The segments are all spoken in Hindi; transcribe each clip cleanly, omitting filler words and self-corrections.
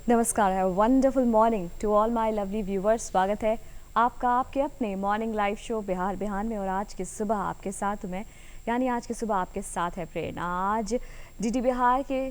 नमस्कार है wonderful morning to all my lovely viewers. स्वागत है आपका आपके अपने morning live show Bihar Bihan में। और आज की सुबह आपके साथ मैं यानी आज की सुबह आपके साथ है प्रेरणा। आज डीडी बिहार के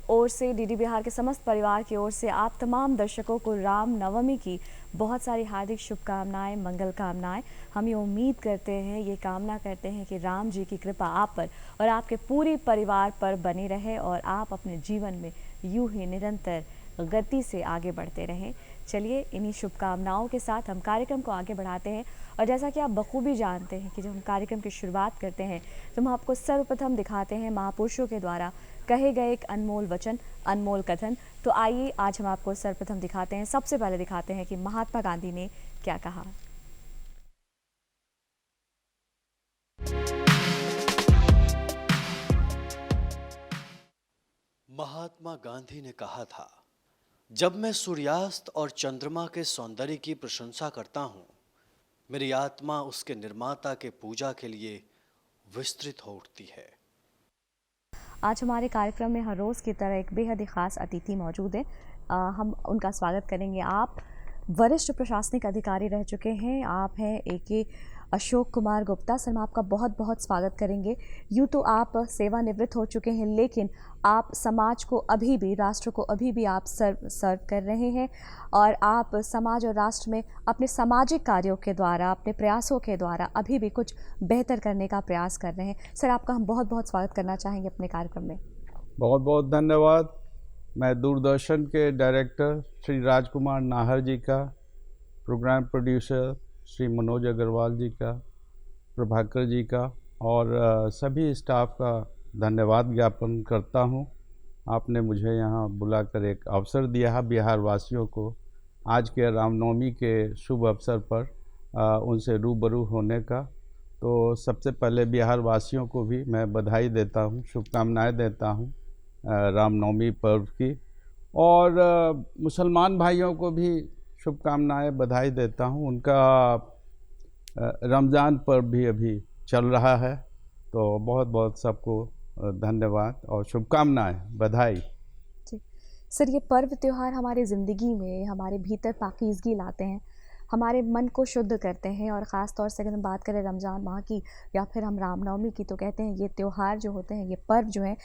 ओर से, डीडी बिहार के समस्त परिवार की ओर से आप तमाम दर्शकों को राम नवमी की बहुत सारी हार्दिक शुभकामनाएं, मंगल कामनाएं। हम ये उम्मीद करते हैं, ये कामना करते हैं कि राम जी की कृपा आप पर और आपके पूरे परिवार पर बनी रहे और आप अपने जीवन में यूं ही निरंतर गति से आगे बढ़ते रहें। चलिए इन्हीं शुभकामनाओं के साथ हम कार्यक्रम को आगे बढ़ाते हैं। और जैसा कि आप बखूबी जानते हैं कि जब हम कार्यक्रम की शुरुआत करते हैं तो हम आपको सर्वप्रथम दिखाते हैं महापुरुषों के द्वारा कहे गए एक अनमोल वचन, अनमोल कथन। तो आइए आज हम आपको सर्वप्रथम दिखाते हैं, सबसे पहले दिखाते हैं कि महात्मा गांधी ने क्या कहा। महात्मा गांधी ने कहा था, जब मैं सूर्यास्त और चंद्रमा के सौंदर्य की प्रशंसा करता हूँ, मेरी आत्मा उसके निर्माता के पूजा के लिए विस्तृत हो उठती है। आज हमारे कार्यक्रम में हर रोज़ की तरह एक बेहद ही खास अतिथि मौजूद है। हम उनका स्वागत करेंगे। आप वरिष्ठ प्रशासनिक अधिकारी रह चुके हैं, आप हैं AK अशोक कुमार गुप्ता। सर, हम आपका बहुत बहुत स्वागत करेंगे। यूँ तो आप सेवानिवृत्त हो चुके हैं, लेकिन आप समाज को अभी भी, राष्ट्र को अभी भी आप सर्व कर रहे हैं और आप समाज और राष्ट्र में अपने सामाजिक कार्यों के द्वारा, अपने प्रयासों के द्वारा अभी भी कुछ बेहतर करने का प्रयास कर रहे हैं। सर, आपका हम बहुत बहुत स्वागत करना चाहेंगे अपने कार्यक्रम में। बहुत बहुत धन्यवाद। मैं दूरदर्शन के डायरेक्टर श्री राजकुमार नाहर जी का, प्रोग्राम प्रोड्यूसर श्री मनोज अग्रवाल जी का, प्रभाकर जी का और सभी स्टाफ का धन्यवाद ज्ञापन करता हूं। आपने मुझे यहां बुलाकर एक अवसर दिया है बिहार वासियों को आज के रामनवमी के शुभ अवसर पर उनसे रूबरू होने का। तो सबसे पहले बिहार वासियों को भी मैं बधाई देता हूं, शुभकामनाएं देता हूं रामनवमी पर्व की, और मुसलमान भाइयों को भी शुभकामनाएं, बधाई देता हूं। उनका रमज़ान पर्व भी अभी चल रहा है, तो बहुत बहुत सबको धन्यवाद और शुभकामनाएं, बधाई। जी सर, ये पर्व त्यौहार हमारी ज़िंदगी में हमारे भीतर पाकीज़गी लाते हैं, हमारे मन को शुद्ध करते हैं। और ख़ास तौर से अगर हम बात करें रमज़ान माह की या फिर हम रामनवमी की, तो कहते हैं ये त्यौहार जो होते हैं, ये पर्व जो है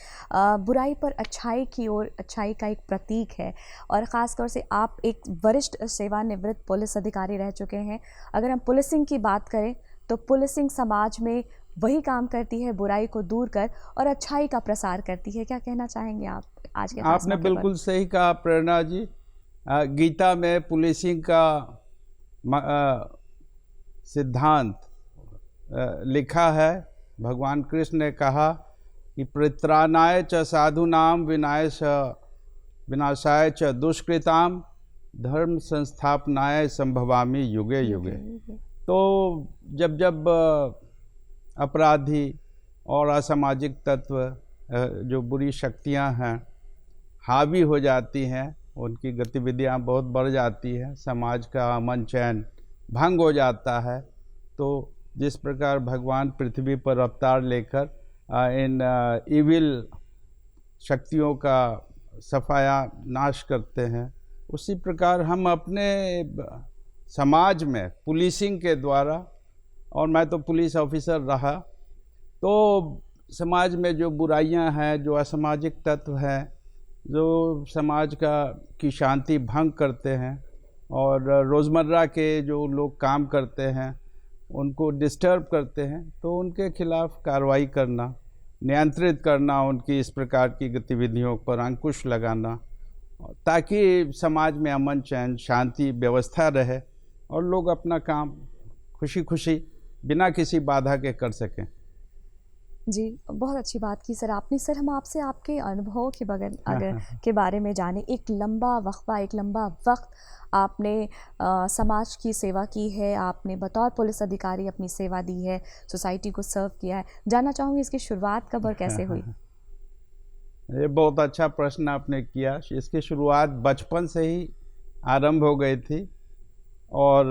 बुराई पर अच्छाई की ओर, अच्छाई का एक प्रतीक है। और ख़ास तौर से आप एक वरिष्ठ सेवानिवृत्त पुलिस अधिकारी रह चुके हैं। अगर हम पुलिसिंग की बात करें तो पुलिसिंग समाज में वही काम करती है, बुराई को दूर कर और अच्छाई का प्रसार करती है। क्या कहना चाहेंगे आप आज के आपने बिल्कुल सही कहा प्रेरणा जी। गीता में पुलिसिंग का सिद्धांत लिखा है। भगवान कृष्ण ने कहा कि परित्राणाय च साधूनाम विनाशाय च दुष्कृताम धर्म संस्थापनाय संभवामि युगे युगे। तो जब जब अपराधी और असामाजिक तत्व, जो बुरी शक्तियां हैं, हावी हो जाती हैं, उनकी गतिविधियां बहुत बढ़ जाती हैं, समाज का अमन चैन भंग हो जाता है, तो जिस प्रकार भगवान पृथ्वी पर अवतार लेकर इन इविल शक्तियों का सफाया नाश करते हैं, उसी प्रकार हम अपने समाज में पुलिसिंग के द्वारा, और मैं तो पुलिस ऑफिसर रहा, तो समाज में जो बुराइयां हैं, जो असामाजिक तत्व हैं, जो समाज की शांति भंग करते हैं और रोज़मर्रा के जो लोग काम करते हैं उनको डिस्टर्ब करते हैं, तो उनके खिलाफ कार्रवाई करना, नियंत्रित करना, उनकी इस प्रकार की गतिविधियों पर अंकुश लगाना, ताकि समाज में अमन चैन शांति व्यवस्था रहे और लोग अपना काम खुशी खुशी बिना किसी बाधा के कर सकें। जी, बहुत अच्छी बात की सर आपने। सर, हम आपसे आपके अनुभव के बगैर अगर के बारे में जाने। एक लंबा वक्फा, एक लंबा वक्त आपने समाज की सेवा की है, आपने बतौर पुलिस अधिकारी अपनी सेवा दी है, सोसाइटी को सर्व किया है। जानना चाहूँगी इसकी शुरुआत कब और कैसे हुई? ये बहुत अच्छा प्रश्न आपने किया। इसकी शुरुआत बचपन से ही आरंभ हो गई थी और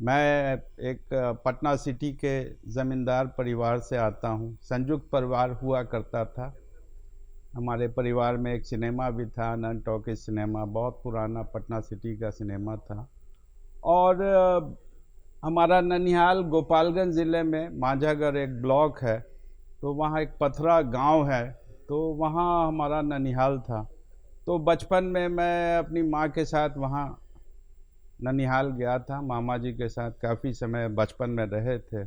मैं एक पटना सिटी के ज़मींदार परिवार से आता हूँ। संयुक्त परिवार हुआ करता था। हमारे परिवार में एक सिनेमा भी था, नन टॉकीज सिनेमा, बहुत पुराना पटना सिटी का सिनेमा था। और हमारा ननिहाल गोपालगंज ज़िले में मांझागढ़ एक ब्लॉक है, तो वहाँ एक पथरा गांव है, तो वहाँ हमारा ननिहाल था। तो बचपन में मैं अपनी माँ के साथ वहाँ ननिहाल गया था, मामा जी के साथ काफ़ी समय बचपन में रहे थे।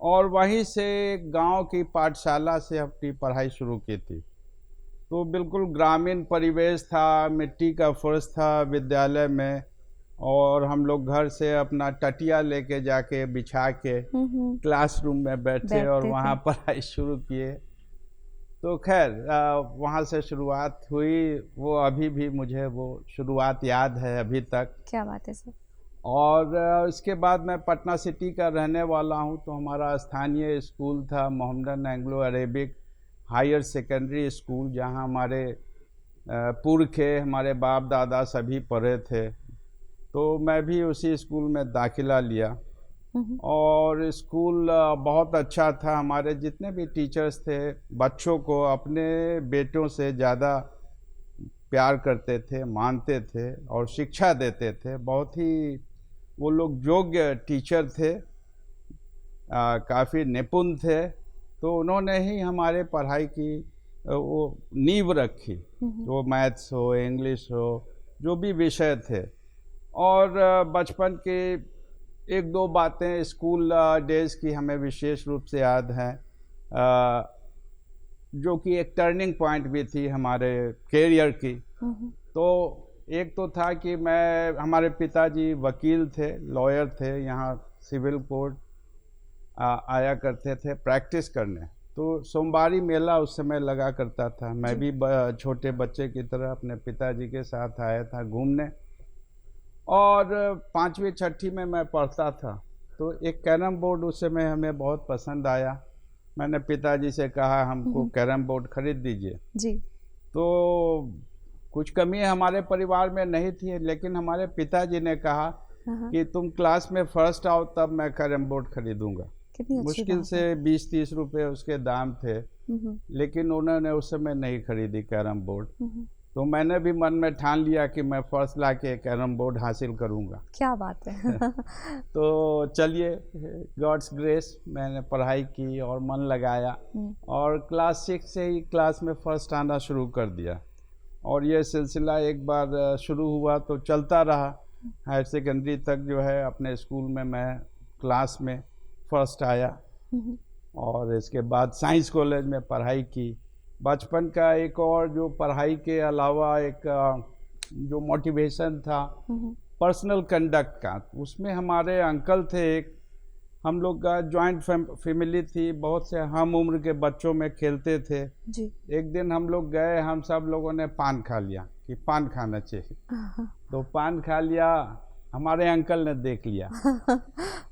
और वहीं से गांव की पाठशाला से अपनी पढ़ाई शुरू की थी। तो बिल्कुल ग्रामीण परिवेश था, मिट्टी का फर्श था विद्यालय में, और हम लोग घर से अपना टटिया लेके जाके बिछा के क्लासरूम में बैठे और बैठते वहाँ थे। पढ़ाई शुरू किए। तो खैर वहाँ से शुरुआत हुई, वो अभी भी मुझे वो शुरुआत याद है अभी तक। क्या बात है सर। और इसके बाद मैं पटना सिटी का रहने वाला हूँ, तो हमारा स्थानीय स्कूल था Mohammedan Anglo Arabic higher secondary school, जहाँ हमारे पुरखे, हमारे बाप दादा सभी पढ़े थे। तो मैं भी उसी स्कूल में दाखिला लिया और स्कूल बहुत अच्छा था। हमारे जितने भी टीचर्स थे बच्चों को अपने बेटों से ज़्यादा प्यार करते थे, मानते थे और शिक्षा देते थे। बहुत ही वो लोग योग्य टीचर थे, काफ़ी निपुण थे। तो उन्होंने ही हमारे पढ़ाई की वो नींव रखी, वो मैथ्स हो, इंग्लिश हो, जो भी विषय थे। और बचपन के एक दो बातें स्कूल डेज़ की हमें विशेष रूप से याद हैं, जो कि एक टर्निंग पॉइंट भी थी हमारे कैरियर की। तो एक तो था कि हमारे पिताजी वकील थे, लॉयर थे, यहाँ सिविल कोर्ट आया करते थे प्रैक्टिस करने। तो सोमवारी मेला उस समय लगा करता था। मैं भी छोटे बच्चे की तरह अपने पिताजी के साथ आया था घूमने। और 5वीं छठी में मैं पढ़ता था, तो एक कैरम बोर्ड उस समय हमें बहुत पसंद आया। मैंने पिताजी से कहा हमको कैरम बोर्ड खरीद दीजिए जी। तो कुछ कमी हमारे परिवार में नहीं थी, लेकिन हमारे पिताजी ने कहा कि तुम क्लास में फर्स्ट आओ तब मैं कैरम बोर्ड खरीदूंगा। कितनी अच्छी मुश्किल बात से 20-30 रुपए उसके दाम थे, लेकिन उन्होंने उस समय नहीं खरीदी कैरम बोर्ड। तो मैंने भी मन में ठान लिया कि मैं फर्स्ट ला के कैरम बोर्ड हासिल करूंगा। क्या बात है। तो चलिए, गॉड्स ग्रेस, मैंने पढ़ाई की और मन लगाया और क्लास 6 से ही क्लास में फर्स्ट आना शुरू कर दिया। और ये सिलसिला एक बार शुरू हुआ तो चलता रहा। हायर सेकेंडरी तक जो है अपने स्कूल में मैं क्लास में फर्स्ट आया और इसके बाद साइंस कॉलेज में पढ़ाई की। बचपन का एक और जो पढ़ाई के अलावा एक जो मोटिवेशन था पर्सनल कंडक्ट का, उसमें हमारे अंकल थे एक, हम लोग का जॉइंट फैमिली थी, बहुत से हम उम्र के बच्चों में खेलते थे जी। एक दिन हम लोग गए, हम सब लोगों ने पान खा लिया कि पान खाना चाहिए। तो पान खा लिया, हमारे अंकल ने देख लिया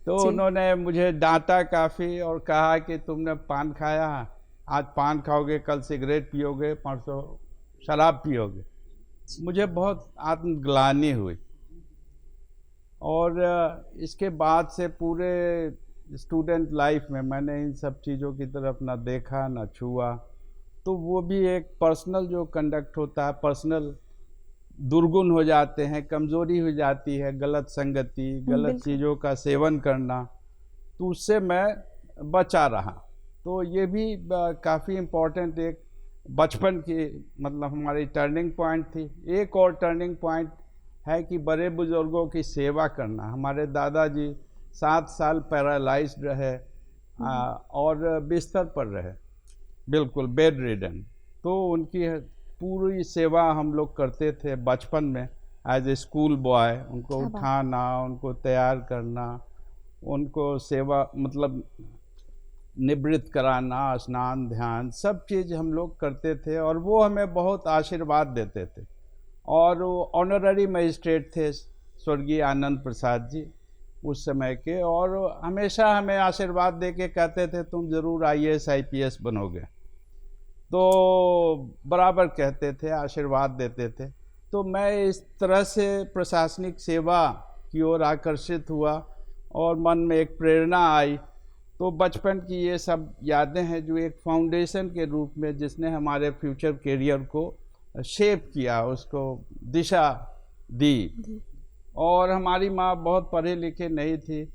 तो उन्होंने मुझे डांटा काफ़ी और कहा कि तुमने पान खाया, आज पान खाओगे, कल सिगरेट पियोगे, परसों शराब पियोगे। मुझे बहुत आत्मग्लानि हुई। और इसके बाद से पूरे स्टूडेंट लाइफ में मैंने इन सब चीज़ों की तरफ ना देखा ना छुआ। तो वो भी एक पर्सनल जो कंडक्ट होता है, पर्सनल दुर्गुण हो जाते हैं, कमज़ोरी हो जाती है, गलत संगति, गलत चीज़ों का सेवन करना, तो उससे मैं बचा रहा। तो ये भी काफ़ी इम्पोर्टेंट एक बचपन की मतलब हमारी टर्निंग पॉइंट थी। एक और टर्निंग पॉइंट है कि बड़े बुज़ुर्गों की सेवा करना। हमारे दादाजी 7 साल पैरालाइज्ड रहे और बिस्तर पर रहे, बिल्कुल बेड रिडन। तो उनकी पूरी सेवा हम लोग करते थे बचपन में एज ए स्कूल बॉय। उनको उठाना, उनको तैयार करना, उनको सेवा मतलब निवृत्त कराना, स्नान ध्यान सब चीज़ हम लोग करते थे और वो हमें बहुत आशीर्वाद देते थे। और वो ऑनररी मजिस्ट्रेट थे स्वर्गीय आनंद प्रसाद जी उस समय के, और हमेशा हमें आशीर्वाद दे के कहते थे तुम ज़रूर IAS IPS बनोगे। तो बराबर कहते थे, आशीर्वाद देते थे। तो मैं इस तरह से प्रशासनिक सेवा की ओर आकर्षित हुआ और मन में एक प्रेरणा आई। तो बचपन की ये सब यादें हैं जो एक फाउंडेशन के रूप में जिसने हमारे फ्यूचर करियर को शेप किया, उसको दिशा दी। और हमारी माँ बहुत पढ़े लिखे नहीं थी,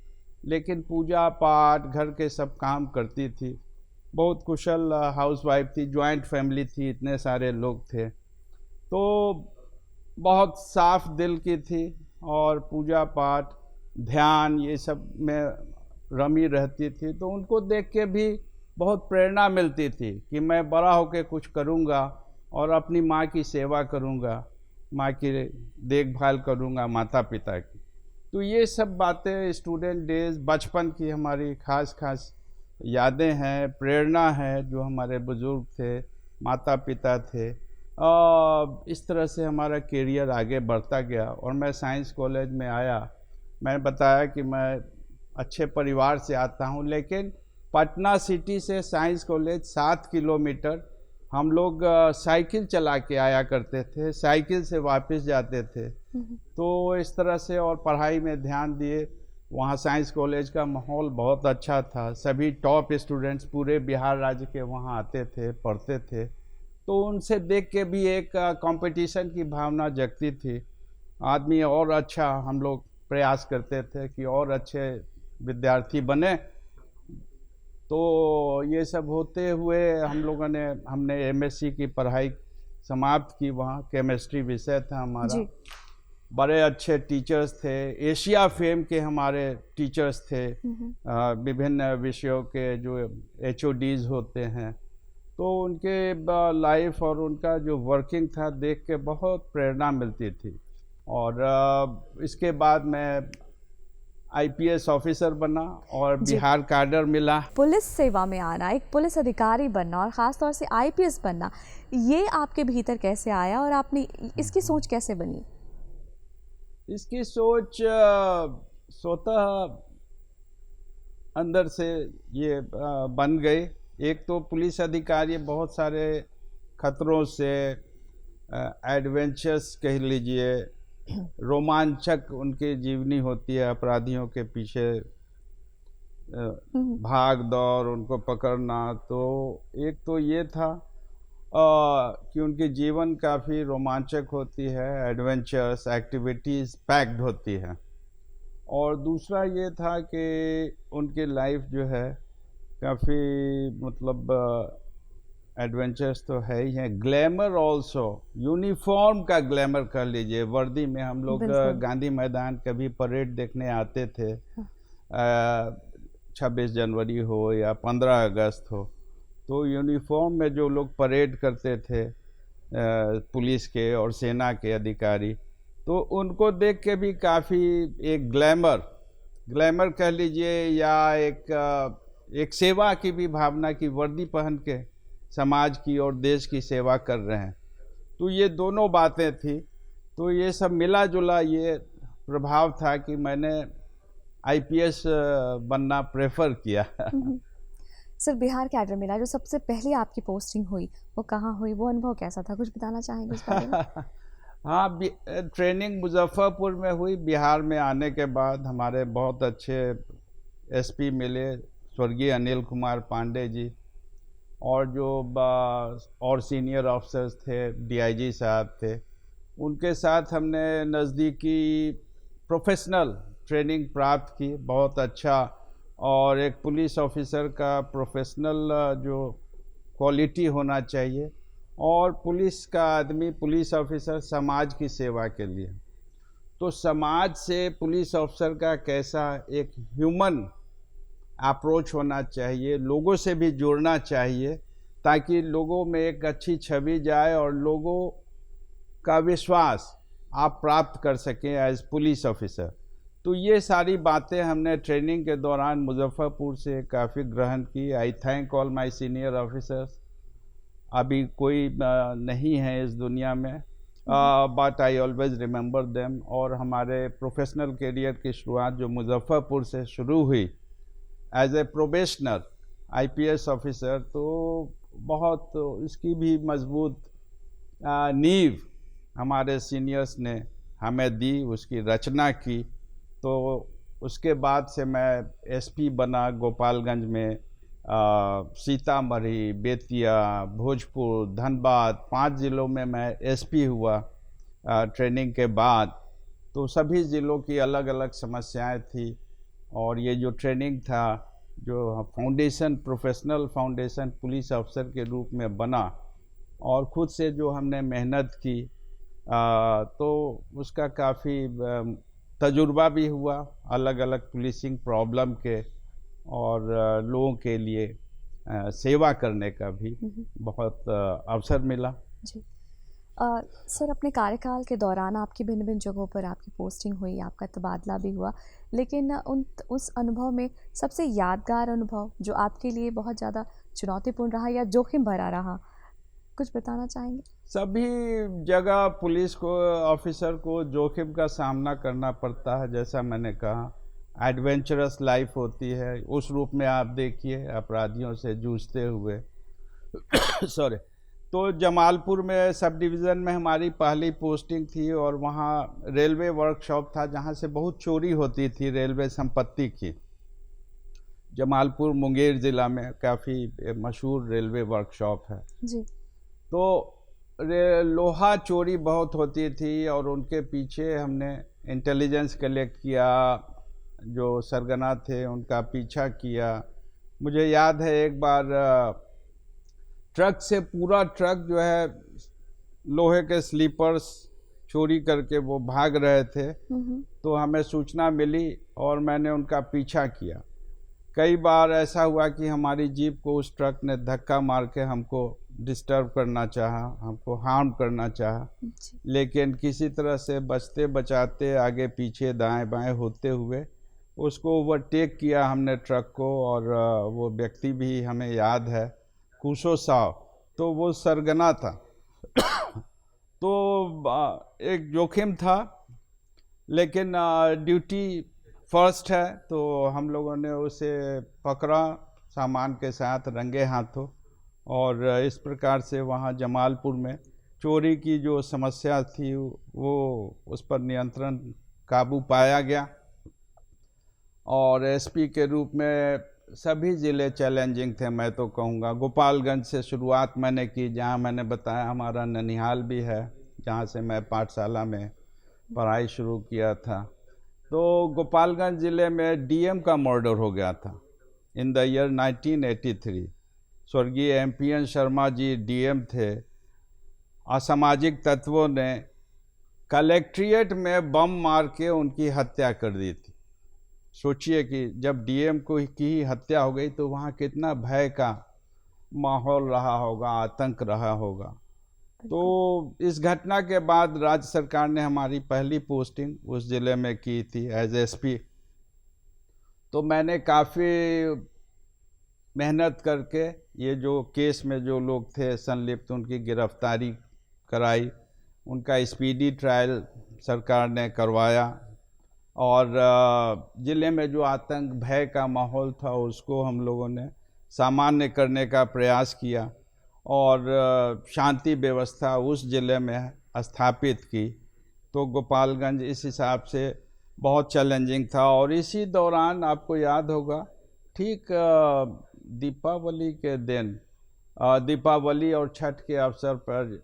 लेकिन पूजा पाठ घर के सब काम करती थी, बहुत कुशल हाउसवाइफ थी, जॉइंट फैमिली थी, इतने सारे लोग थे, तो बहुत साफ दिल की थी और पूजा पाठ ध्यान ये सब में रमी रहती थी। तो उनको देख के भी बहुत प्रेरणा मिलती थी कि मैं बड़ा होकर कुछ करूँगा और अपनी माँ की सेवा करूँगा, माँ की देखभाल करूँगा, माता पिता की। तो ये सब बातें स्टूडेंट डेज बचपन की हमारी खास खास यादें हैं, प्रेरणा है जो हमारे बुज़ुर्ग थे, माता पिता थे। इस तरह से हमारा करियर आगे बढ़ता गया और मैं साइंस कॉलेज में आया। मैंने बताया कि मैं अच्छे परिवार से आता हूँ, लेकिन पटना सिटी से साइंस कॉलेज 7 किलोमीटर हम लोग साइकिल चला के आया करते थे, साइकिल से वापस जाते थे। तो इस तरह से और पढ़ाई में ध्यान दिए। वहाँ साइंस कॉलेज का माहौल बहुत अच्छा था, सभी टॉप स्टूडेंट्स पूरे बिहार राज्य के वहाँ आते थे, पढ़ते थे। तो उनसे देख के भी एक कंपटीशन की भावना जगती थी। आदमी और अच्छा हम लोग प्रयास करते थे कि और अच्छे विद्यार्थी बने। तो ये सब होते हुए हमने एमएससी की पढ़ाई समाप्त की। वहाँ केमिस्ट्री विषय था हमारा। बड़े अच्छे टीचर्स थे, एशिया फेम के हमारे टीचर्स थे, विभिन्न विषयों के जो एचओडीज होते हैं। तो उनके लाइफ और उनका जो वर्किंग था देख के बहुत प्रेरणा मिलती थी। और इसके बाद मैं आईपीएस ऑफिसर बना और बिहार कैडर मिला। पुलिस सेवा में आना, एक पुलिस अधिकारी बनना और ख़ास तौर से आईपीएस बनना, ये आपके भीतर कैसे आया और आपने इसकी सोच कैसे बनी? इसकी सोच स्वतः अंदर से ये बन गई। एक तो पुलिस अधिकारी बहुत सारे खतरों से, एडवेंचर्स कह लीजिए, रोमांचक उनकी जीवनी होती है, अपराधियों के पीछे भाग दौड़, उनको पकड़ना। तो एक तो ये था कि उनकी जीवन काफ़ी रोमांचक होती है, एडवेंचर्स एक्टिविटीज़ पैक्ड होती है। और दूसरा ये था कि उनकी लाइफ जो है काफ़ी मतलब एडवेंचर्स तो है ही हैं, ग्लैमर ऑल्सो, यूनिफॉर्म का ग्लैमर कर लीजिए। वर्दी में हम लोग गांधी मैदान कभी परेड देखने आते थे, 26 जनवरी हो या 15 अगस्त हो, तो यूनिफॉर्म में जो लोग परेड करते थे पुलिस के और सेना के अधिकारी, तो उनको देख के भी काफ़ी एक ग्लैमर कह लीजिए या एक सेवा की भी भावना की वर्दी पहन के समाज की और देश की सेवा कर रहे हैं। तो ये दोनों बातें थी। तो ये सब मिला जुला ये प्रभाव था कि मैंने आईपीएस बनना प्रेफर किया। सर, बिहार कैडर मिला, जो सबसे पहले आपकी पोस्टिंग हुई वो कहाँ हुई, वो अनुभव कैसा था, कुछ बताना चाहेंगे इस बारे में? हाँ, ट्रेनिंग मुजफ्फरपुर में हुई। बिहार में आने के बाद हमारे बहुत अच्छे एसपी मिले, स्वर्गीय अनिल कुमार पांडे जी, और जो और सीनियर ऑफिसर्स थे, डीआईजी साहब थे। उनके साथ हमने नज़दीकी प्रोफेशनल ट्रेनिंग प्राप्त की, बहुत अच्छा। और एक पुलिस ऑफिसर का प्रोफेशनल जो क्वालिटी होना चाहिए, और पुलिस का आदमी, पुलिस ऑफिसर समाज की सेवा के लिए। तो समाज से पुलिस ऑफिसर का कैसा एक ह्यूमन अप्रोच होना चाहिए, लोगों से भी जुड़ना चाहिए, ताकि लोगों में एक अच्छी छवि जाए और लोगों का विश्वास आप प्राप्त कर सकें एज पुलिस ऑफिसर। तो ये सारी बातें हमने ट्रेनिंग के दौरान मुजफ्फरपुर से काफ़ी ग्रहण की। आई thank all my senior officers. अभी कोई नहीं है इस दुनिया में, but I always remember them. और हमारे प्रोफेशनल करियर की शुरुआत जो मुजफ्फरपुर से शुरू हुई as a probationer IPS officer, तो बहुत इसकी भी मजबूत नींव हमारे सीनियर्स ने हमें दी, उसकी रचना की। तो उसके बाद से मैं एसपी बना गोपालगंज में। सीतामढ़ी, बेतिया, भोजपुर, धनबाद 5 ज़िलों में मैं एसपी हुआ ट्रेनिंग के बाद। तो सभी ज़िलों की अलग अलग समस्याएं थी, और ये जो ट्रेनिंग था, जो फाउंडेशन, प्रोफेशनल फाउंडेशन पुलिस अफसर के रूप में बना, और ख़ुद से जो हमने मेहनत की, तो उसका काफ़ी तजुर्बा भी हुआ अलग अलग पुलिसिंग प्रॉब्लम के, और लोगों के लिए सेवा करने का भी बहुत अवसर मिला। जी सर, अपने कार्यकाल के दौरान आपकी भिन्न भिन्न जगहों पर आपकी पोस्टिंग हुई, आपका तबादला भी हुआ, लेकिन उस अनुभव में सबसे यादगार अनुभव जो आपके लिए बहुत ज़्यादा चुनौतीपूर्ण रहा या जोखिम भरा रहा, कुछ बताना चाहेंगे? सभी जगह पुलिस को, ऑफिसर को जोखिम का सामना करना पड़ता है। जैसा मैंने कहा, एडवेंचरस लाइफ होती है। उस रूप में आप देखिए, अपराधियों से जूझते हुए सॉरी। तो जमालपुर में सब डिवीज़न में हमारी पहली पोस्टिंग थी, और वहाँ रेलवे वर्कशॉप था जहाँ से बहुत चोरी होती थी रेलवे संपत्ति की। जमालपुर मुंगेर ज़िला में काफ़ी मशहूर रेलवे वर्कशॉप है जी। तो लोहा चोरी बहुत होती थी, और उनके पीछे हमने इंटेलिजेंस कलेक्ट किया, जो सरगना थे उनका पीछा किया। मुझे याद है एक बार ट्रक से, पूरा ट्रक जो है लोहे के स्लीपर्स चोरी करके वो भाग रहे थे, तो हमें सूचना मिली और मैंने उनका पीछा किया। कई बार ऐसा हुआ कि हमारी जीप को उस ट्रक ने धक्का मार के हमको डिस्टर्ब करना चाहा, हमको हार्म करना चाहा, लेकिन किसी तरह से बचते बचाते आगे पीछे दाएं बाएं होते हुए उसको ओवरटेक किया हमने ट्रक को। और वो व्यक्ति भी हमें याद है, कुशो साव, तो वो सरगना था। तो एक जोखिम था, लेकिन ड्यूटी फर्स्ट है, तो हम लोगों ने उसे पकड़ा सामान के साथ रंगे हाथों, और इस प्रकार से वहाँ जमालपुर में चोरी की जो समस्या थी वो, उस पर नियंत्रण, काबू पाया गया। और एसपी के रूप में सभी ज़िले चैलेंजिंग थे, मैं तो कहूँगा। गोपालगंज से शुरुआत मैंने की, जहाँ मैंने बताया हमारा ननिहाल भी है, जहाँ से मैं पाठशाला में पढ़ाई शुरू किया था। तो गोपालगंज ज़िले में डीएम का मर्डर हो गया था इन द ईयर 1983। स्वर्गीय एमपीएन शर्मा जी डीएम थे। असामाजिक तत्वों ने कलेक्ट्रेट में बम मार के उनकी हत्या कर दी थी। सोचिए कि जब डीएम की हत्या हो गई तो वहाँ कितना भय का माहौल रहा होगा, आतंक रहा होगा। तो इस घटना के बाद राज्य सरकार ने हमारी पहली पोस्टिंग उस ज़िले में की थी एज एसपी। तो मैंने काफ़ी मेहनत करके ये जो केस में जो लोग थे संलिप्त, उनकी गिरफ्तारी कराई, उनका स्पीडी ट्रायल सरकार ने करवाया, और ज़िले में जो आतंक भय का माहौल था उसको हम लोगों ने सामान्य करने का प्रयास किया, और शांति व्यवस्था उस ज़िले में स्थापित की। तो गोपालगंज इस हिसाब से बहुत चैलेंजिंग था। और इसी दौरान आपको याद होगा, ठीक दीपावली के दिन, दीपावली और छठ के अवसर पर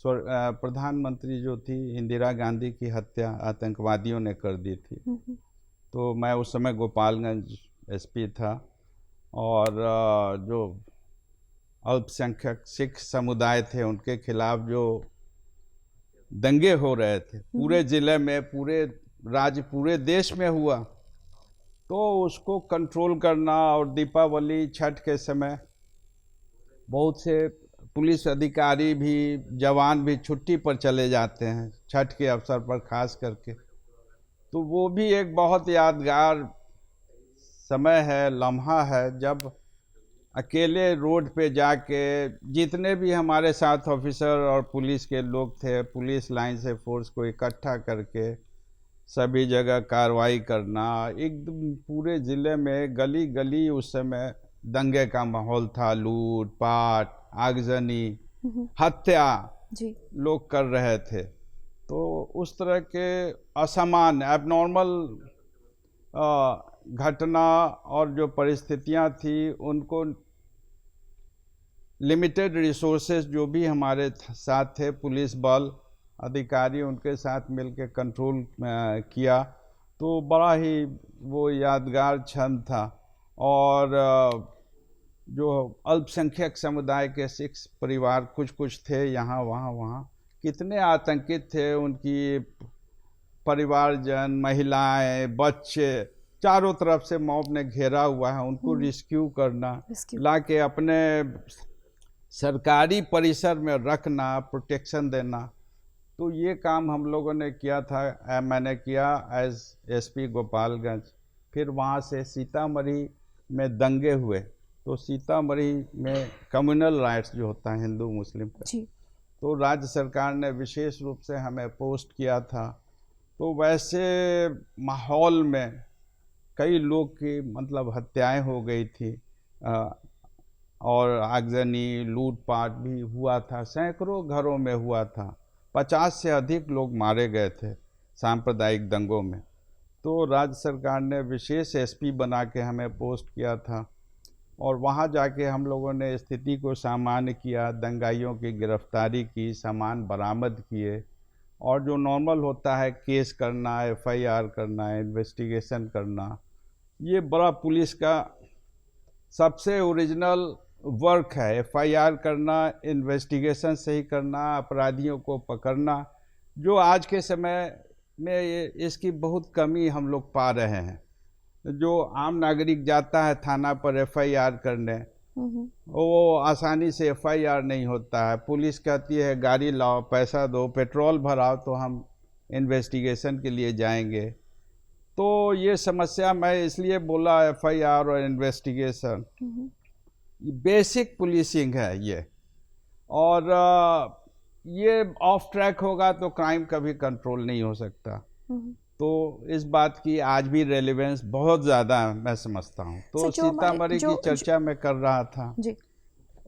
प्रधानमंत्री जो थी इंदिरा गांधी की हत्या आतंकवादियों ने कर दी थी। तो मैं उस समय गोपालगंज एसपी था, और जो अल्पसंख्यक सिख समुदाय थे उनके खिलाफ जो दंगे हो रहे थे पूरे ज़िले में, पूरे राज्य, पूरे देश में हुआ, तो उसको कंट्रोल करना। और दीपावली छठ के समय बहुत से पुलिस अधिकारी भी, जवान भी छुट्टी पर चले जाते हैं छठ के अवसर पर खास करके। तो वो भी एक बहुत यादगार समय है, लम्हा है, जब अकेले रोड पे जाके जितने भी हमारे साथ ऑफिसर और पुलिस के लोग थे, पुलिस लाइन से फोर्स को इकट्ठा करके सभी जगह कार्रवाई करना। एकदम पूरे ज़िले में गली गली उस समय दंगे का माहौल था, लूट पाट, आगजनी, हत्या जी लोग कर रहे थे। तो उस तरह के असामान्य, एबनॉर्मल घटना और जो परिस्थितियां थी उनको लिमिटेड रिसोर्सेज जो भी हमारे साथ थे, पुलिस बल अधिकारी, उनके साथ मिलकर कंट्रोल किया। तो बड़ा ही वो यादगार क्षण था। और जो अल्पसंख्यक समुदाय के सिख परिवार कुछ थे यहाँ वहाँ कितने आतंकित थे, उनकी परिवारजन, महिलाएं, बच्चे, चारों तरफ से मॉब ने घेरा हुआ है। उनको रिस्क्यू करना, लाके अपने सरकारी परिसर में रखना, प्रोटेक्शन देना, तो ये काम हम लोगों ने किया था। मैंने किया एज एसपी गोपालगंज। फिर वहाँ से सीतामढ़ी में दंगे हुए, तो सीतामढ़ी में कम्युनल राइट्स जो होता है हिंदू मुस्लिम का, तो राज्य सरकार ने विशेष रूप से हमें पोस्ट किया था। तो वैसे माहौल में कई लोग की मतलब हत्याएं हो गई थी और आगजनी, लूटपाट भी हुआ था, सैकड़ों घरों में हुआ था। 50 से अधिक लोग मारे गए थे सांप्रदायिक दंगों में। तो राज्य सरकार ने विशेष एसपी बना के हमें पोस्ट किया था और वहाँ जाके हम लोगों ने स्थिति को सामान्य किया, दंगाइयों की गिरफ्तारी की, सामान बरामद किए, और जो नॉर्मल होता है केस करना, एफआईआर करना, इन्वेस्टिगेशन करना, ये बड़ा पुलिस का सबसे ओरिजिनल वर्क है। एफआईआर करना, इन्वेस्टिगेशन सही करना, अपराधियों को पकड़ना, जो आज के समय में इसकी बहुत कमी हम लोग पा रहे हैं। जो आम नागरिक जाता है थाना पर एफआईआर करने, वो आसानी से एफआईआर नहीं होता है। पुलिस कहती है गाड़ी लाओ, पैसा दो, पेट्रोल भराओ तो हम इन्वेस्टिगेशन के लिए जाएंगे। तो ये समस्या मैं इसलिए बोला, एफआईआर और इन्वेस्टिगेशन बेसिक पुलिसिंग है ये, और ये ऑफ ट्रैक होगा तो क्राइम कभी कंट्रोल नहीं हो सकता। तो इस बात की आज भी रेलेवेंस बहुत ज़्यादा मैं समझता हूँ। तो सीतामढ़ी की चर्चा मैं कर रहा था जी।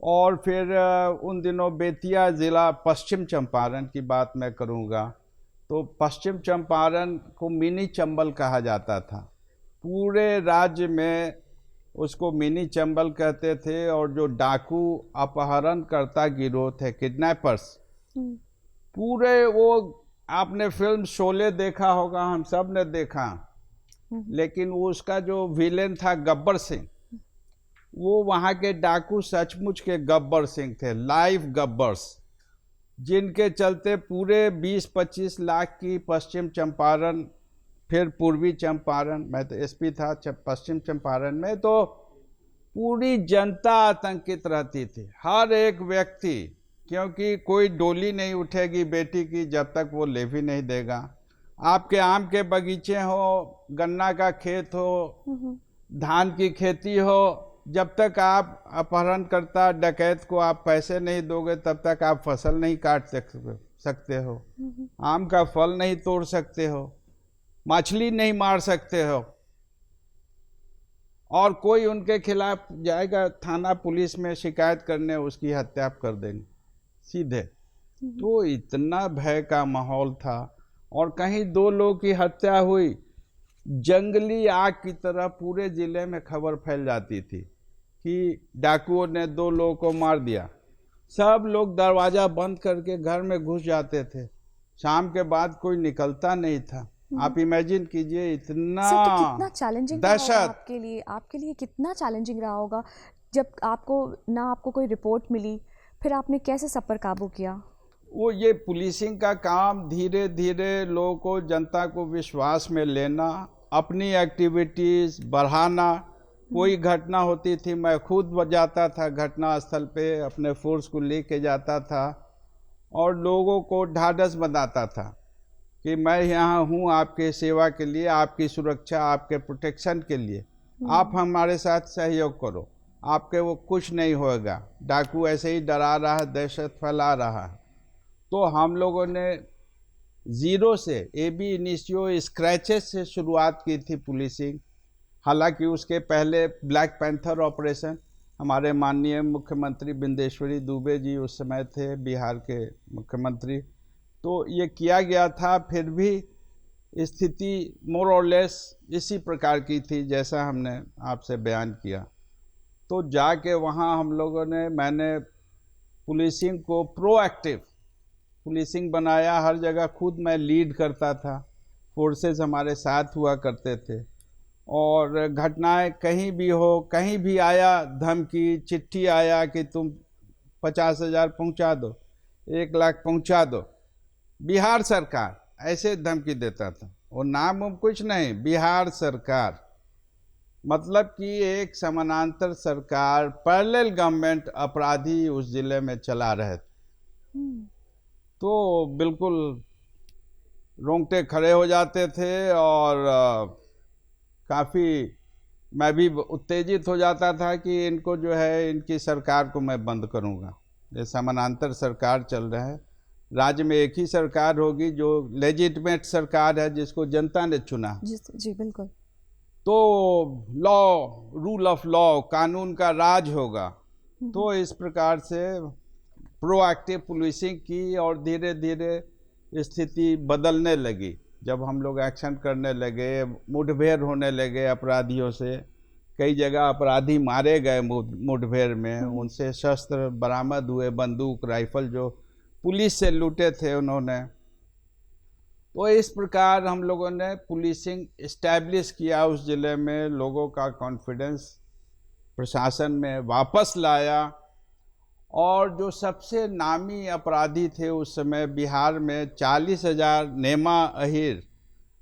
और फिर उन दिनों बेतिया ज़िला, पश्चिम चंपारण की बात मैं करूँगा, तो पश्चिम चंपारण को मिनी चंबल कहा जाता था। पूरे राज्य में उसको मिनी चंबल कहते थे। और जो डाकू अपहरणकर्ता गिरोह थे, किडनैपर्स, पूरे वो, आपने फिल्म शोले देखा होगा, हम सब ने देखा, लेकिन वो उसका जो विलेन था गब्बर सिंह, वो वहाँ के डाकू सचमुच के गब्बर सिंह थे, लाइव गब्बर्स, जिनके चलते पूरे 20-25 लाख की पश्चिम चंपारण, फिर पूर्वी चंपारण, मैं तो एसपी था पश्चिम चंपारण में, तो पूरी जनता आतंकित रहती थी, हर एक व्यक्ति, क्योंकि कोई डोली नहीं उठेगी बेटी की जब तक वो ले भी नहीं देगा। आपके आम के बगीचे हो, गन्ना का खेत हो, धान की खेती हो, जब तक आप अपहरणकर्ता डकैत को आप पैसे नहीं दोगे तब तक आप फसल नहीं काट सकते हो, आम का फल नहीं तोड़ सकते हो, मछली नहीं मार सकते हो, और कोई उनके खिलाफ जाएगा थाना पुलिस में शिकायत करने, उसकी हत्या कर देंगे सीधे। तो इतना भय का माहौल था। और कहीं 2 लोगों की हत्या हुई, जंगली आग की तरह पूरे जिले में खबर फैल जाती थी कि डाकुओं ने 2 लोगों को मार दिया। सब लोग दरवाजा बंद करके घर में घुस जाते थे, शाम के बाद कोई निकलता नहीं था। आप इमेजिन कीजिए, इतना तो कितना चैलेंजिंग दहशत आपके लिए कितना चैलेंजिंग रहा होगा जब आपको कोई रिपोर्ट मिली, फिर आपने कैसे सब पर काबू किया? वो ये पुलिसिंग का काम, धीरे धीरे लोगों को, जनता को विश्वास में लेना, अपनी एक्टिविटीज़ बढ़ाना। कोई घटना होती थी, मैं खुद जाता था घटना स्थल पे, अपने फोर्स को लेके जाता था और लोगों को ढाढ़स बनाता था कि मैं यहाँ हूँ आपके सेवा के लिए, आपकी सुरक्षा, आपके प्रोटेक्शन के लिए, आप हमारे साथ सहयोग करो, आपके वो कुछ नहीं होगा। डाकू ऐसे ही डरा रहा है, दहशत फैला रहा है। तो हम लोगों ने ज़ीरो से, एबी इनिशियो स्क्रैचेस से शुरुआत की थी पुलिसिंग। हालांकि उसके पहले ब्लैक पैंथर ऑपरेशन, हमारे माननीय मुख्यमंत्री बिंदेश्वरी दुबे जी उस समय थे बिहार के मुख्यमंत्री, तो ये किया गया था। फिर भी स्थिति मोर और लेस इसी प्रकार की थी जैसा हमने आपसे बयान किया। तो जाके वहाँ हम लोगों ने, मैंने पुलिसिंग को प्रोएक्टिव पुलिसिंग बनाया। हर जगह खुद मैं लीड करता था, फोर्सेस हमारे साथ हुआ करते थे, और घटनाएं कहीं भी हो, कहीं भी आया धमकी, चिट्ठी आया कि तुम 50,000 पहुंचा दो, 1,00,000 पहुंचा दो, बिहार सरकार ऐसे धमकी देता था। और नाम उम कुछ नहीं, बिहार सरकार, मतलब कि एक समानांतर सरकार, पैरेलल गवर्नमेंट अपराधी उस जिले में चला रहे थे। तो बिल्कुल रोंगटे खड़े हो जाते थे, और काफ़ी मैं भी उत्तेजित हो जाता था कि इनको जो है, इनकी सरकार को मैं बंद करूंगा। ये समानांतर सरकार चल रहा है, राज्य में एक ही सरकार होगी जो लेजिटिमेट सरकार है, जिसको जनता ने चुना। जी बिल्कुल। तो लॉ, रूल ऑफ लॉ, कानून का राज होगा। तो इस प्रकार से प्रोएक्टिव पुलिसिंग की, और धीरे धीरे स्थिति बदलने लगी। जब हम लोग एक्शन करने लगे, मुठभेड़ होने लगे अपराधियों से, कई जगह अपराधी मारे गए मुठभेड़ में, उनसे शस्त्र बरामद हुए, बंदूक, राइफल जो पुलिस से लूटे थे उन्होंने। तो इस प्रकार हम लोगों ने पुलिसिंग इस्टेब्लिश किया उस ज़िले में, लोगों का कॉन्फिडेंस प्रशासन में वापस लाया। और जो सबसे नामी अपराधी थे उस समय बिहार में, 40,000 नेमा अहिर,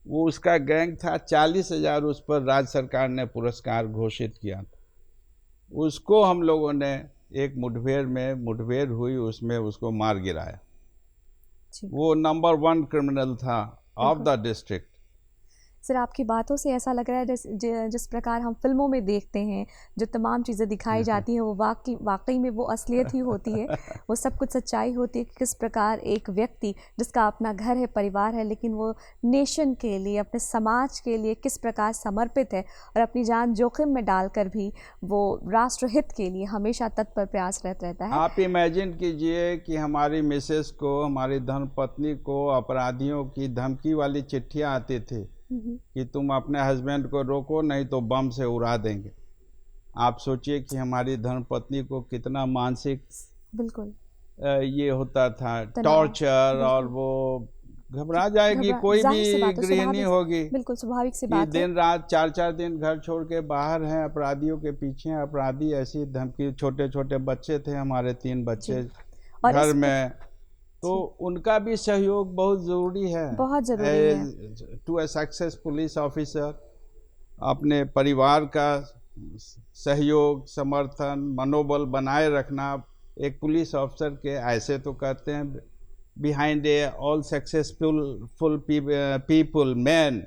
वो उसका गैंग था, 40,000 उस पर राज्य सरकार ने पुरस्कार घोषित किया था। उसको हम लोगों ने एक मुठभेड़ हुई, उसमें उसको मार गिराया। वो नंबर 1 क्रिमिनल था ऑफ द डिस्ट्रिक्ट। सर, आपकी बातों से ऐसा लग रहा है जिस प्रकार हम फिल्मों में देखते हैं, जो तमाम चीज़ें दिखाई जाती हैं वो वाकई में वो असलियत ही होती है, वो सब कुछ सच्चाई होती है कि किस प्रकार एक व्यक्ति जिसका अपना घर है, परिवार है, लेकिन वो नेशन के लिए, अपने समाज के लिए किस प्रकार समर्पित है, और अपनी जान जोखिम में डालकर भी वो राष्ट्रहित के लिए हमेशा तत्पर प्रयासरत रहता है। आप इमेजिन कीजिए कि हमारी मिसेस को, हमारी धर्मपत्नी को अपराधियों की धमकी वाली चिट्ठियाँ आती थी कि तुम अपने हस्बैंड को रोको, नहीं तो बम से उड़ा देंगे। आप सोचिए कि हमारी धर्मपत्नी को कितना मानसिक बिल्कुल ये होता था, टॉर्चर, और वो घबरा जाएगी। कोई भी गृहिणी होगी, बिल्कुल स्वाभाविक सी बात है। दिन रात 4-4 दिन घर छोड़ के बाहर हैं, अपराधियों के पीछे हैं, अपराधी ऐसी धमकी। छोटे छोटे बच्चे थे हमारे, 3 बच्चे घर में, तो उनका भी सहयोग बहुत ज़रूरी है, बहुत ज़रूरी है। To a success police officer, अपने परिवार का सहयोग, समर्थन, मनोबल बनाए रखना एक पुलिस ऑफिसर के, ऐसे तो कहते हैं behind a all successful people man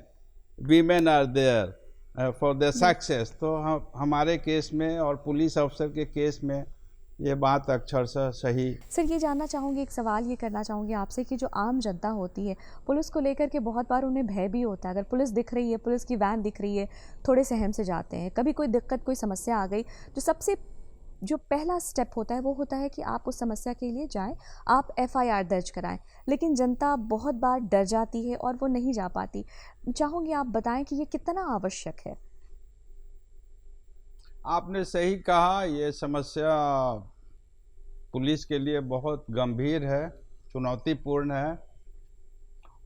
women are there for the success. तो हमारे केस में और पुलिस ऑफिसर के केस में ये बात अक्षरशः सही। सर, ये जानना चाहूँगी, एक सवाल ये करना चाहूँगी आपसे कि जो आम जनता होती है, पुलिस को लेकर के बहुत बार उन्हें भय भी होता है। अगर पुलिस दिख रही है, पुलिस की वैन दिख रही है, थोड़े सहम से जाते हैं। कभी कोई दिक्कत, कोई समस्या आ गई, तो सबसे जो पहला स्टेप होता है वो होता है कि आप उस समस्या के लिए जाएं, आप FIR दर्ज कराएं। लेकिन जनता बहुत बार डर जाती है और वो नहीं जा पाती। चाहूँगी आप बताएं कि ये कितना आवश्यक है। आपने सही कहा, ये समस्या पुलिस के लिए बहुत गंभीर है, चुनौतीपूर्ण है,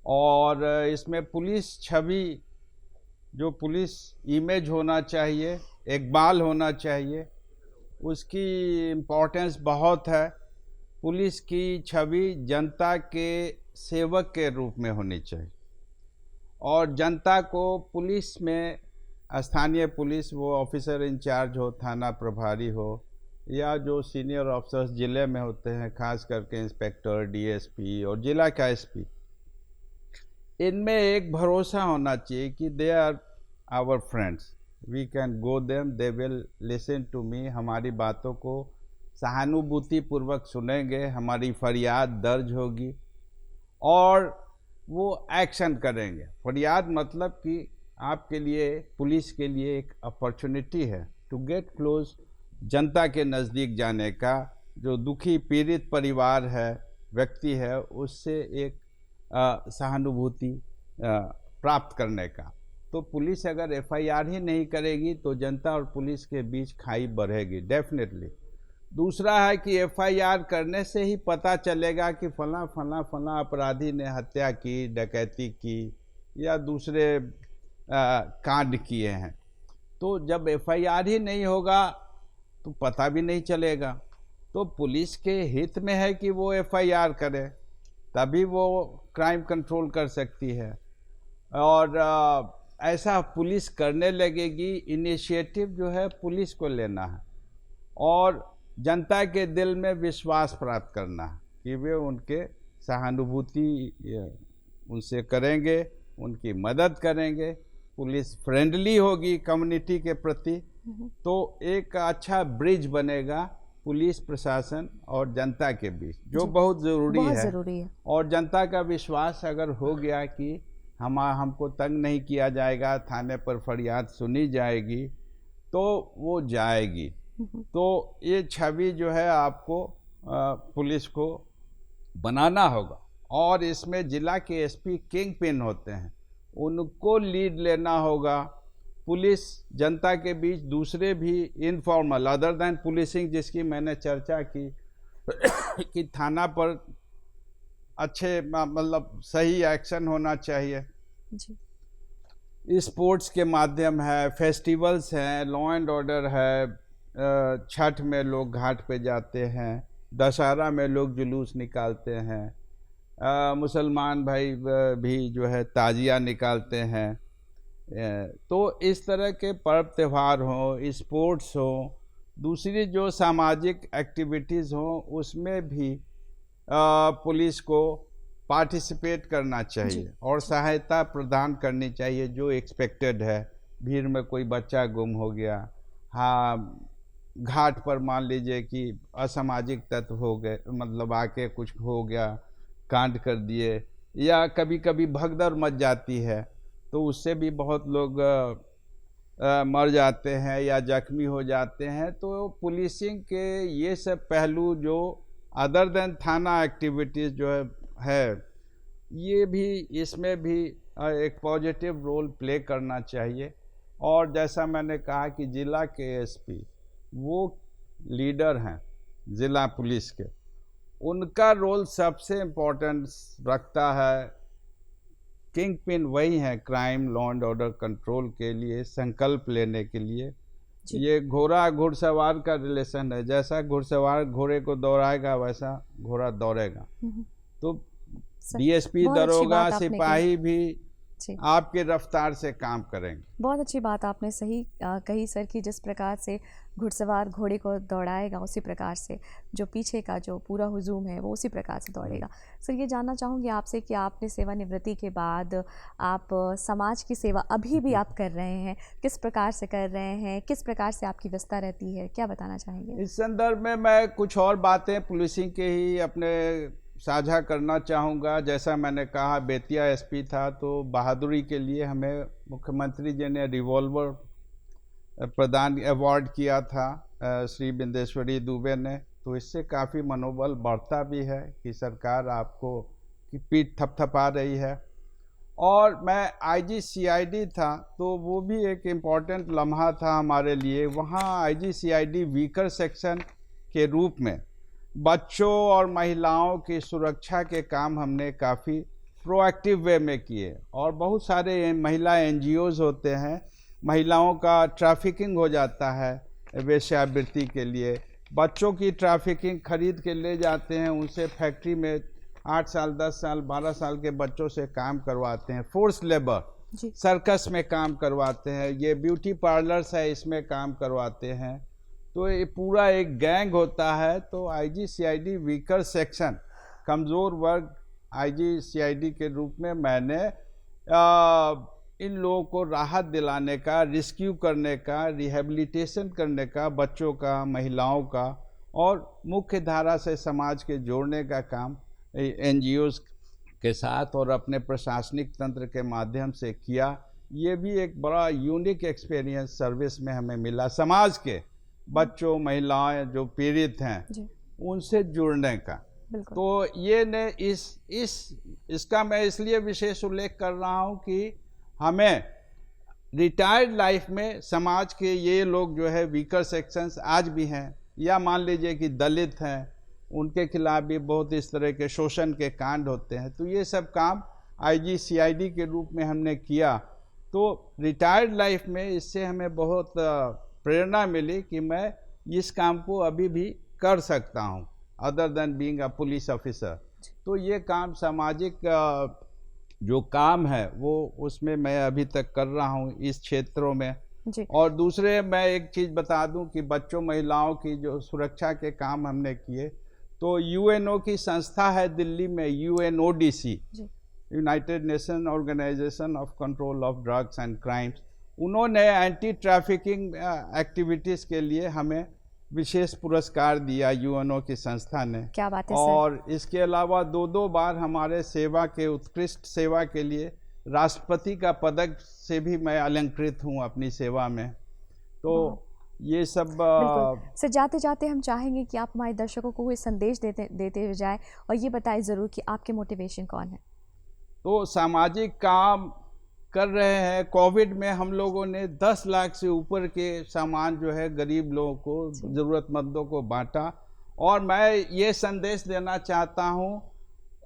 और इसमें पुलिस छवि, जो पुलिस इमेज होना चाहिए, इकबाल होना चाहिए, उसकी इम्पोर्टेंस बहुत है। पुलिस की छवि जनता के सेवक के रूप में होनी चाहिए, और जनता को पुलिस में, स्थानीय पुलिस, वो ऑफिसर इंचार्ज हो, थाना प्रभारी हो, या जो सीनियर ऑफिसर्स ज़िले में होते हैं, खास करके इंस्पेक्टर, DSP और जिला का SP, इनमें एक भरोसा होना चाहिए कि they are our friends, we can go them, they will listen to me, हमारी बातों को सहानुभूतिपूर्वक सुनेंगे, हमारी फरियाद दर्ज होगी और वो एक्शन करेंगे। फरियाद मतलब कि आपके लिए, पुलिस के लिए एक अपॉर्चुनिटी है टू गेट क्लोज, जनता के नज़दीक जाने का। जो दुखी पीड़ित परिवार है, व्यक्ति है, उससे एक सहानुभूति प्राप्त करने का। तो पुलिस अगर एफआईआर ही नहीं करेगी तो जनता और पुलिस के बीच खाई बढ़ेगी डेफिनेटली। दूसरा है कि एफआईआर करने से ही पता चलेगा कि फला फला फला अपराधी ने हत्या की, डकैती की या दूसरे कांड किए हैं। तो जब एफआईआर ही नहीं होगा तो पता भी नहीं चलेगा। तो पुलिस के हित में है कि वो एफआईआर करे, तभी वो क्राइम कंट्रोल कर सकती है। और ऐसा पुलिस करने लगेगी, इनिशिएटिव जो है पुलिस को लेना है और जनता के दिल में विश्वास प्राप्त करना है कि वे उनके सहानुभूति उनसे करेंगे, उनकी मदद करेंगे, पुलिस फ्रेंडली होगी कम्युनिटी के प्रति। तो एक अच्छा ब्रिज बनेगा पुलिस प्रशासन और जनता के बीच, जो बहुत ज़रूरी है। और जनता का विश्वास अगर हो गया कि हमको तंग नहीं किया जाएगा, थाने पर फरियाद सुनी जाएगी, तो वो जाएगी। तो ये छवि जो है आपको पुलिस को बनाना होगा। और इसमें जिला के एसपी किंग पिन होते हैं, उनको लीड लेना होगा। पुलिस जनता के बीच दूसरे भी इनफॉर्मल अदर दैन पुलिसिंग, जिसकी मैंने चर्चा की कि थाना पर अच्छे मतलब सही एक्शन होना चाहिए जी। स्पोर्ट्स के माध्यम है, फेस्टिवल्स हैं, लॉ एंड ऑर्डर है, छठ में लोग घाट पे जाते हैं, दशहरा में लोग जुलूस निकालते हैं, मुसलमान भाई भी जो है ताजिया निकालते हैं। तो इस तरह के पर्व त्यौहार हों, स्पोर्ट्स हों, दूसरी जो सामाजिक एक्टिविटीज़ हों, उसमें भी पुलिस को पार्टिसिपेट करना चाहिए और सहायता प्रदान करनी चाहिए जो एक्सपेक्टेड है। भीड़ में कोई बच्चा गुम हो गया, हाँ, घाट पर मान लीजिए कि असामाजिक तत्व हो गए, मतलब आके कुछ हो गया, कांड कर दिए, या कभी कभी भगदड़ मच जाती है तो उससे भी बहुत लोग मर जाते हैं या जख्मी हो जाते हैं। तो पुलिसिंग के ये सब पहलू जो अदर देन थाना एक्टिविटीज़ जो है ये भी, इसमें भी एक पॉजिटिव रोल प्ले करना चाहिए। और जैसा मैंने कहा कि ज़िला के एसपी वो लीडर हैं ज़िला पुलिस के, उनका रोल सबसे इम्पोर्टेंट रखता है। किंग पिन वही हैं crime law and order control के लिए संकल्प लेने के लिए। ये घोड़ा घुड़सवार का रिलेशन है, जैसा घुड़सवार घोड़े को दौड़ाएगा वैसा घोड़ा दौड़ेगा। तो डीएसपी, दरोगा, सिपाही भी आपके रफ्तार से काम करेंगे। बहुत अच्छी बात आपने सही कही सर कि जिस प्रकार से घुड़सवार घोड़े को दौड़ाएगा उसी प्रकार से जो पीछे का जो पूरा हुजूम है वो उसी प्रकार से दौड़ेगा। सर ये जानना चाहूँगी आपसे कि आपने सेवानिवृत्ति के बाद आप समाज की सेवा अभी भी आप कर रहे हैं, किस प्रकार से कर रहे हैं, किस प्रकार से आपकी व्यस्तता रहती है, क्या बताना चाहेंगे? इस संदर्भ में मैं कुछ और बातें पुलिसिंग के ही अपने साझा करना चाहूँगा। जैसा मैंने कहा बेतिया एसपी था तो बहादुरी के लिए हमें मुख्यमंत्री जी ने रिवॉल्वर प्रदान अवार्ड किया था श्री बिंदेश्वरी दुबे ने। तो इससे काफ़ी मनोबल बढ़ता भी है कि सरकार आपको की पीठ थपथपा रही है। और मैं आईजी सीआईडी था तो वो भी एक इम्पॉर्टेंट लम्हा था हमारे लिए। वहाँ आईजी सीआईडी वीकर सेक्शन के रूप में बच्चों और महिलाओं की सुरक्षा के काम हमने काफ़ी प्रोएक्टिव वे में किए। और बहुत सारे महिला एनजीओज़ होते हैं, महिलाओं का ट्रैफिकिंग हो जाता है वेश्यावृत्ति के लिए, बच्चों की ट्रैफिकिंग खरीद के ले जाते हैं, उनसे फैक्ट्री में 8 साल 10 साल 12 साल के बच्चों से काम करवाते हैं, फोर्स लेबर, सर्कस में काम करवाते हैं, ये ब्यूटी पार्लर्स है इसमें काम करवाते हैं। तो ये पूरा एक गैंग होता है। तो आईजी सीआईडी वीकर सेक्शन, कमज़ोर वर्ग आईजी सीआईडी के रूप में मैंने इन लोगों को राहत दिलाने का, रेस्क्यू करने का, रिहेबिलिटेशन करने का, बच्चों का, महिलाओं का, और मुख्य धारा से समाज के जोड़ने का काम एनजीओज़ के साथ और अपने प्रशासनिक तंत्र के माध्यम से किया। ये भी एक बड़ा यूनिक एक्सपीरियंस सर्विस में हमें मिला, समाज के बच्चों महिलाएं जो पीड़ित हैं उनसे जुड़ने का। तो ये ने इसका मैं इसलिए विशेष उल्लेख कर रहा हूँ कि हमें रिटायर्ड लाइफ में समाज के ये लोग जो है वीकर सेक्शंस आज भी हैं, या मान लीजिए कि दलित हैं, उनके खिलाफ भी बहुत इस तरह के शोषण के कांड होते हैं। तो ये सब काम आईजी सीआईडी के रूप में हमने किया। तो रिटायर्ड लाइफ में इससे हमें बहुत प्रेरणा मिली कि मैं इस काम को अभी भी कर सकता हूँ other than being a police officer. तो ये काम सामाजिक जो काम है वो उसमें मैं अभी तक कर रहा हूँ इस क्षेत्रों में जी। और दूसरे मैं एक चीज़ बता दूं कि बच्चों महिलाओं की जो सुरक्षा के काम हमने किए, तो यूएनओ की संस्था है दिल्ली में, UNODC, united nation organisation of control of drugs and crimes, उन्होंने एंटी ट्रैफिकिंग एक्टिविटीज़ के लिए हमें विशेष पुरस्कार दिया यूएनओ की संस्था ने। क्या बात है और इसके अलावा 2 बार हमारे सेवा के उत्कृष्ट सेवा के लिए राष्ट्रपति का पदक से भी मैं अलंकृत हूँ अपनी सेवा में। तो ये सब सर, जाते जाते हम चाहेंगे कि आप हमारे दर्शकों को कोई संदेश देते हुए जाए और ये बताएं ज़रूर कि आपके मोटिवेशन कौन है। तो सामाजिक काम कर रहे हैं। कोविड में हम लोगों ने 10 लाख से ऊपर के सामान जो है गरीब लोगों को, ज़रूरतमंदों को बांटा। और मैं ये संदेश देना चाहता हूँ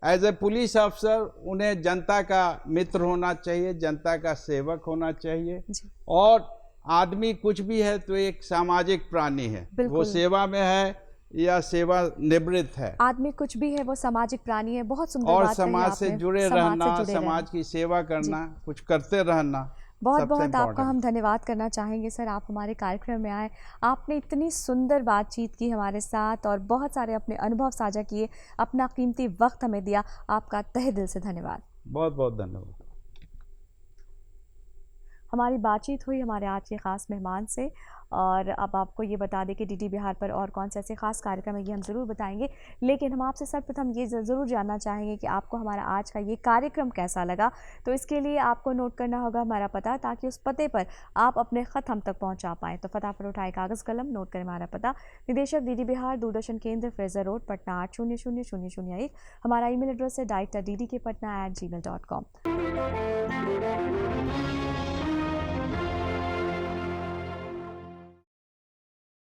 एज ए पुलिस अफसर, उन्हें जनता का मित्र होना चाहिए, जनता का सेवक होना चाहिए। और आदमी कुछ भी है तो एक सामाजिक प्राणी है, वो सेवा में है या सेवा निवृत्त है। आदमी कुछ भी है वो सामाजिक प्राणी है। बहुत सुंदर और बात कही समाज से आपने। जुड़े रहना, समाज की सेवा करना, कुछ करते रहना। बहुत बहुत आपका हम धन्यवाद करना चाहेंगे सर, आप हमारे कार्यक्रम में आए, आपने इतनी सुंदर बातचीत की हमारे साथ और बहुत सारे अपने अनुभव साझा किए, अपना कीमती वक्त हमें दिया। आपका तहे दिल से धन्यवाद। बहुत बहुत धन्यवाद। हमारी बातचीत हुई हमारे आज के ख़ास मेहमान से। और अब आपको ये बता दें कि डीडी बिहार पर और कौन से ऐसे ख़ास कार्यक्रम है ये हम ज़रूर बताएंगे, लेकिन हम आपसे सर्वप्रथम ये ज़रूर जानना चाहेंगे कि आपको हमारा आज का ये कार्यक्रम कैसा लगा। तो इसके लिए आपको नोट करना होगा हमारा पता, ताकि उस पते पर आप अपने ख़त हम तक पहुंचा पाएँ। तो फटाफट उठाए कागज़ कलम, नोट करें हमारा पता। निदेशक डीडी बिहार, दूरदर्शन केंद्र, फ्रेजर रोड, पटना 800001। हमारा email एड्रेस है director@ddkpatna@gmail.com।